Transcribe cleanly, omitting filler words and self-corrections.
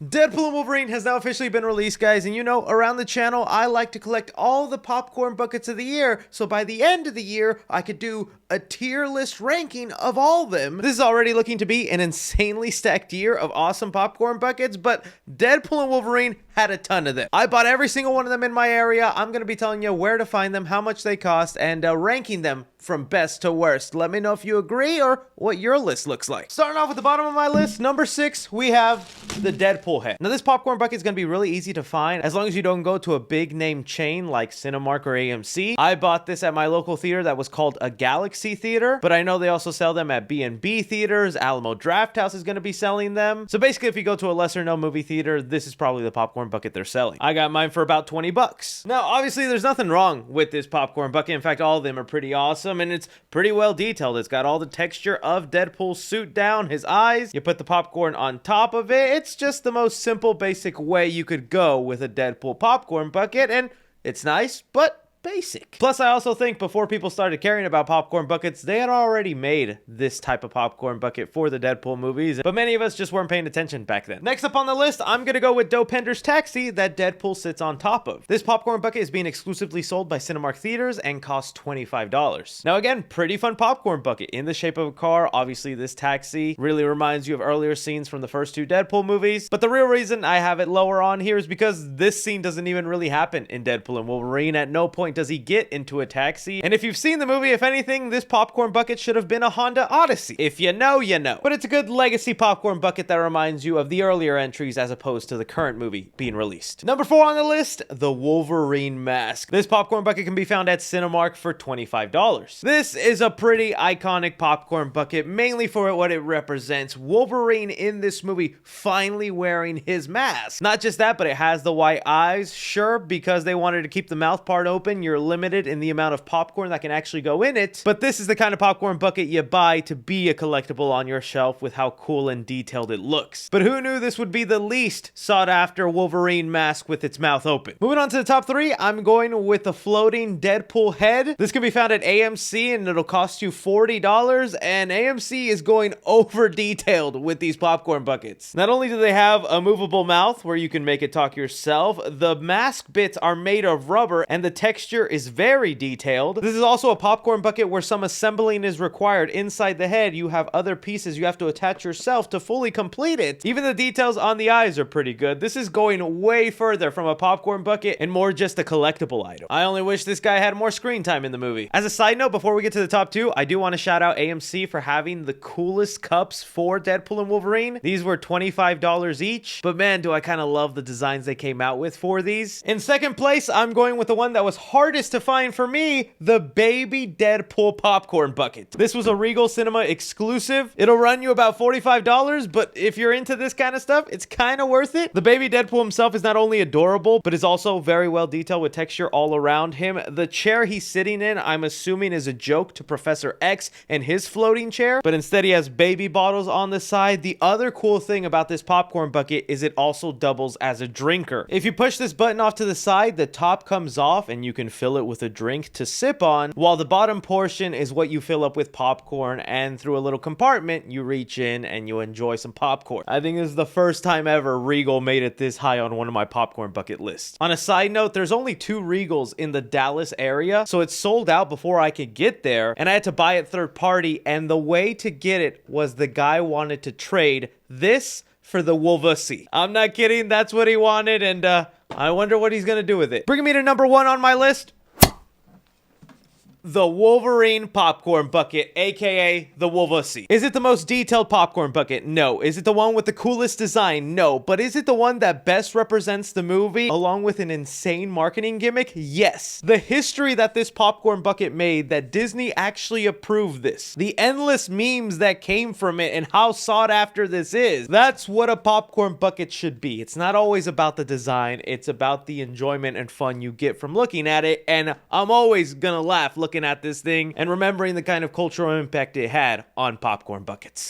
Deadpool Wolverine has now officially been released, guys, and you know, around the channel, I like to collect all the popcorn buckets of the year, so by the end of the year, I could do a tier list ranking of all of them. This is already looking to be an insanely stacked year of awesome popcorn buckets, but Deadpool and Wolverine had a ton of them. I bought every single one of them in my area. I'm going to be telling you where to find them, how much they cost, and ranking them from best to worst. Let me know if you agree or what your list looks like. Starting off with the bottom of my list, number 6, we have the Deadpool head. Now, this popcorn bucket is going to be really easy to find as long as you don't go to a big name chain like Cinemark or AMC. I bought this at my local theater that was called a Galaxy Theater, but I know they also sell them at B&B theaters. Alamo Drafthouse is going to be selling them. So basically, if you go to a lesser known movie theater, this is probably the popcorn bucket they're selling. I got mine for about 20 bucks. Now, obviously, there's nothing wrong with this popcorn bucket. In fact, all of them are pretty awesome, and it's pretty well detailed. It's got all the texture of Deadpool's suit down, his eyes. You put the popcorn on top of it. It's just the most simple, basic way you could go with a Deadpool popcorn bucket, and it's nice, but basic. Plus, I also think before people started caring about popcorn buckets, they had already made this type of popcorn bucket for the Deadpool movies, but many of us just weren't paying attention back then. Next up on the list, I'm gonna go with Dopender's Taxi that Deadpool sits on top of. This popcorn bucket is being exclusively sold by Cinemark theaters and costs $25. Now again, pretty fun popcorn bucket in the shape of a car. Obviously, this taxi really reminds you of earlier scenes from the first 2 Deadpool movies, but the real reason I have it lower on here is because this scene doesn't even really happen in Deadpool and Wolverine. At no point does he get into a taxi. And if you've seen the movie, if anything, this popcorn bucket should have been a Honda Odyssey. If you know, you know. But it's a good legacy popcorn bucket that reminds you of the earlier entries as opposed to the current movie being released. Number 4 on the list, the Wolverine mask. This popcorn bucket can be found at Cinemark for $25. This is a pretty iconic popcorn bucket, mainly for what it represents. Wolverine in this movie finally wearing his mask. Not just that, but it has the white eyes. Sure, because they wanted to keep the mouth part open, you're limited in the amount of popcorn that can actually go in it, but this is the kind of popcorn bucket you buy to be a collectible on your shelf with how cool and detailed it looks. But who knew this would be the least sought after Wolverine mask with its mouth open? Moving on to the top 3, I'm going with the floating Deadpool head. This can be found at AMC and it'll cost you $40, and AMC is going over detailed with these popcorn buckets. Not only do they have a movable mouth where you can make it talk yourself, the mask bits are made of rubber and the texture is very detailed. This is also a popcorn bucket where some assembling is required. Inside the head, you have other pieces you have to attach yourself to fully complete it. Even the details on the eyes are pretty good. This is going way further from a popcorn bucket and more just a collectible item. I only wish this guy had more screen time in the movie. As a side note, before we get to the top 2, I do want to shout out AMC for having the coolest cups for Deadpool and Wolverine. These were $25 each, but man, do I kind of love the designs they came out with for these. In second place, I'm going with the one that was hardest to find for me, the baby Deadpool popcorn bucket. This was a Regal Cinema exclusive. It'll run you about $45, but if you're into this kind of stuff, it's kind of worth it. The baby Deadpool himself is not only adorable, but is also very well detailed with texture all around him. The chair he's sitting in, I'm assuming, is a joke to Professor X and his floating chair, but instead he has baby bottles on the side. The other cool thing about this popcorn bucket is it also doubles as a drinker. If you push this button off to the side, the top comes off and you can fill it with a drink to sip on, while the bottom portion is what you fill up with popcorn, and through a little compartment you reach in and you enjoy some popcorn. I think this is the first time ever Regal made it this high on one of my popcorn bucket lists. On a side note, there's only 2 Regals in the Dallas area, so it sold out before I could get there, and I had to buy it third party, and the way to get it was the guy wanted to trade this for the Wolverine. I'm not kidding, that's what he wanted, and I wonder what he's gonna do with it. Bringing me to number 1 on my list, the Wolverine popcorn bucket, aka the Wolverine. Is it the most detailed popcorn bucket? No. Is it the one with the coolest design? No. But is it the one that best represents the movie along with an insane marketing gimmick? Yes. The history that this popcorn bucket made, that Disney actually approved this, the endless memes that came from it, and how sought after this is, that's what a popcorn bucket should be. It's not always about the design, it's about the enjoyment and fun you get from looking at it, and I'm always gonna laugh looking at this thing and remembering the kind of cultural impact it had on popcorn buckets.